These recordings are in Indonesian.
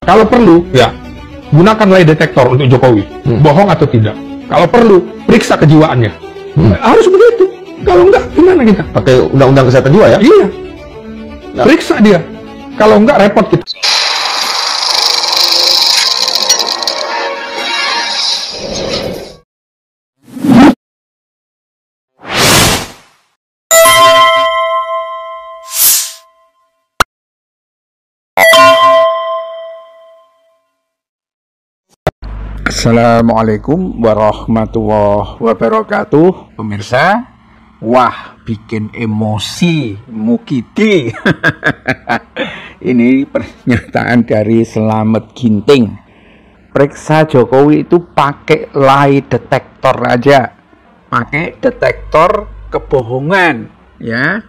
Kalau perlu, ya gunakan lie detektor untuk Jokowi, bohong atau tidak. Kalau perlu, periksa kejiwaannya. Harus begitu. Kalau enggak, gimana kita? Pakai undang-undang kesehatan jiwa ya? Iya. Periksa dia. Kalau enggak, repot kita. Assalamualaikum warahmatullahi wabarakatuh. Pemirsa, wah bikin emosi Mukidi. Ini pernyataan dari Slamet Ginting. Periksa Jokowi itu pakai lie detektor aja, pakai detektor kebohongan, ya.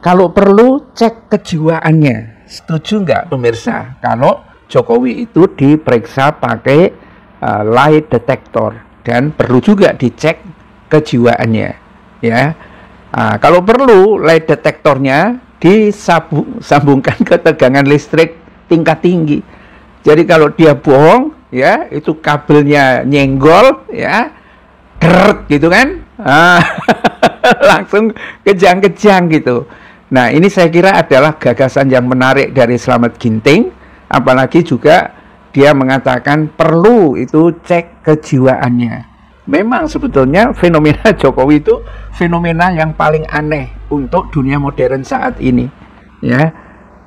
Kalau perlu cek kejiwaannya. Setuju nggak pemirsa? Kalau Jokowi itu diperiksa pakai lie detektor dan perlu juga dicek kejiwaannya, ya. Kalau perlu lie detektornya disambungkan ke tegangan listrik tingkat tinggi. Jadi kalau dia bohong, ya, itu kabelnya nyenggol, ya, keret gitu kan, langsung kejang-kejang gitu. Nah, ini saya kira adalah gagasan yang menarik dari Slamet Ginting, apalagi juga dia mengatakan perlu itu cek kejiwaannya. Memang sebetulnya fenomena Jokowi itu fenomena yang paling aneh untuk dunia modern saat ini.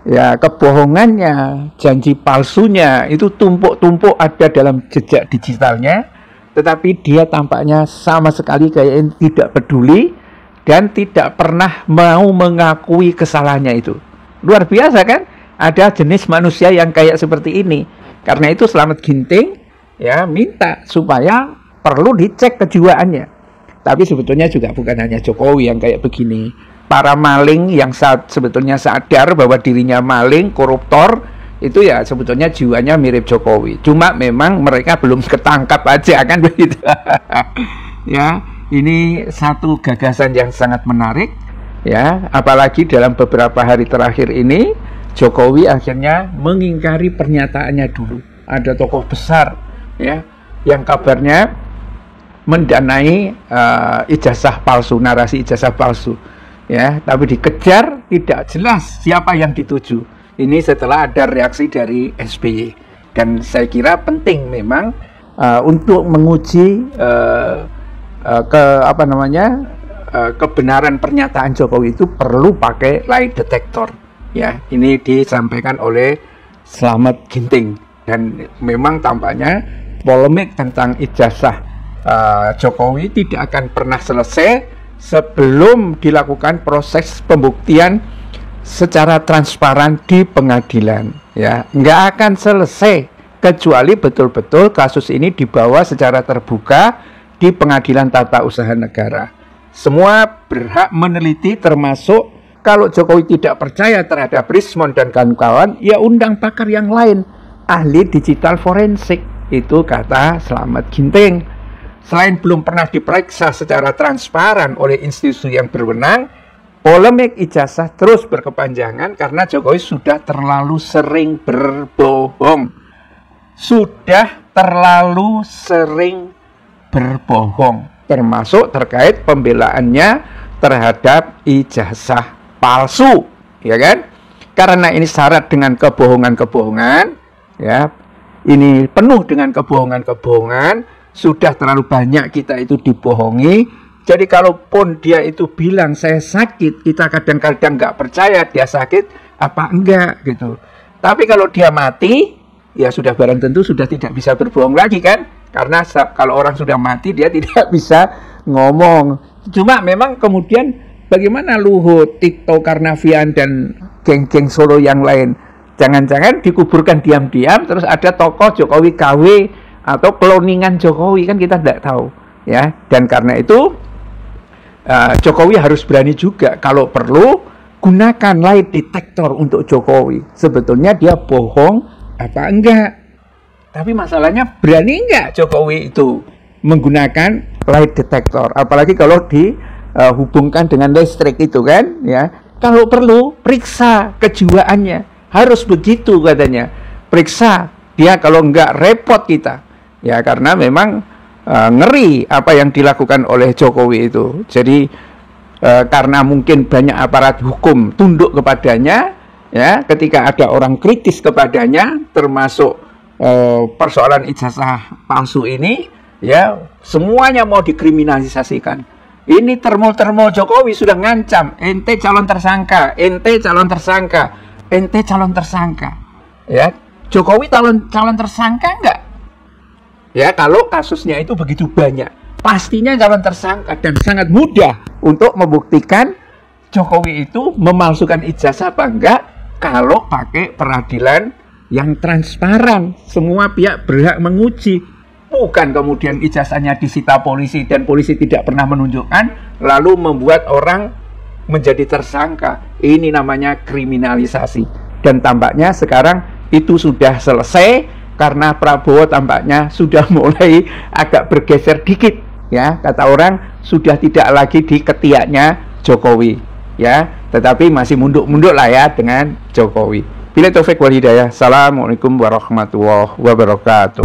Ya, kebohongannya, janji palsunya itu tumpuk-tumpuk ada dalam jejak digitalnya, tetapi dia tampaknya sama sekali kayak tidak peduli dan tidak pernah mau mengakui kesalahannya itu. Luar biasa kan? Ada jenis manusia yang kayak seperti ini. Karena itu Slamet Ginting ya minta supaya perlu dicek kejiwaannya. Tapi sebetulnya juga bukan hanya Jokowi yang kayak begini. Para maling yang sebetulnya sadar bahwa dirinya maling, koruptor, itu ya sebetulnya jiwanya mirip Jokowi. Cuma memang mereka belum ketangkap aja kan begitu. Ya, ini satu gagasan yang sangat menarik ya, apalagi dalam beberapa hari terakhir ini Jokowi akhirnya mengingkari pernyataannya dulu. Ada tokoh besar ya yang kabarnya mendanai ijazah palsu, narasi ijazah palsu. Ya, tapi dikejar tidak jelas siapa yang dituju. Ini setelah ada reaksi dari SBY. Dan saya kira penting memang untuk menguji kebenaran pernyataan Jokowi itu perlu pakai lie detektor. Ya, ini disampaikan oleh Slamet Ginting dan memang tampaknya polemik tentang ijazah Jokowi tidak akan pernah selesai sebelum dilakukan proses pembuktian secara transparan di pengadilan. Ya, nggak akan selesai kecuali betul-betul kasus ini dibawa secara terbuka di Pengadilan Tata Usaha Negara. Semua berhak meneliti termasuk kalau Jokowi tidak percaya terhadap Rismond dan kawan-kawan, ya undang pakar yang lain, ahli digital forensik. Itu kata Slamet Ginting. Selain belum pernah diperiksa secara transparan oleh institusi yang berwenang, polemik ijazah terus berkepanjangan karena Jokowi sudah terlalu sering berbohong. Sudah terlalu sering berbohong, termasuk terkait pembelaannya terhadap ijazah palsu, ya kan? Karena ini syarat dengan kebohongan-kebohongan, ya. Ini penuh dengan kebohongan-kebohongan, sudah terlalu banyak kita itu dibohongi. Jadi kalaupun dia itu bilang saya sakit, kita kadang-kadang nggak percaya dia sakit apa enggak gitu. Tapi kalau dia mati, ya sudah barang tentu sudah tidak bisa berbohong lagi kan? Karena kalau orang sudah mati dia tidak bisa ngomong. Cuma memang kemudian bagaimana Luhut, Tito Karnavian, dan geng-geng Solo yang lain? Jangan-jangan dikuburkan diam-diam, terus ada tokoh Jokowi KW atau kloningan Jokowi, kan kita tidak tahu. Ya, dan karena itu Jokowi harus berani juga. Kalau perlu, gunakan lie detektor untuk Jokowi. Sebetulnya dia bohong apa enggak? Tapi masalahnya berani enggak Jokowi itu menggunakan lie detektor? Apalagi kalau dihubungkan dengan listrik itu kan, ya. Kalau perlu periksa kejiwaannya, harus begitu katanya. periksa dia, kalau enggak repot kita. Ya, karena memang ngeri apa yang dilakukan oleh Jokowi itu. Jadi karena mungkin banyak aparat hukum tunduk kepadanya, ya, ketika ada orang kritis kepadanya, termasuk persoalan ijazah palsu ini, ya, semuanya mau dikriminalisasikan. Ini termol Jokowi sudah ngancam, ente calon tersangka, ente calon tersangka, ente calon tersangka. Ya, Jokowi calon tersangka enggak? Ya, kalau kasusnya itu begitu banyak, pastinya calon tersangka, dan sangat mudah untuk membuktikan Jokowi itu memalsukan ijazah apa enggak kalau pakai peradilan yang transparan. Semua pihak berhak menguji. Bukan kemudian ijazahnya disita polisi dan polisi tidak pernah menunjukkan, lalu membuat orang menjadi tersangka. Ini namanya kriminalisasi. Dan tampaknya sekarang itu sudah selesai, karena Prabowo tampaknya sudah mulai agak bergeser dikit. Ya, kata orang sudah tidak lagi di ketiaknya Jokowi. Ya, tetapi masih munduk-munduk lah ya dengan Jokowi. Bila taufik wal hidayah. Assalamualaikum warahmatullahi wabarakatuh.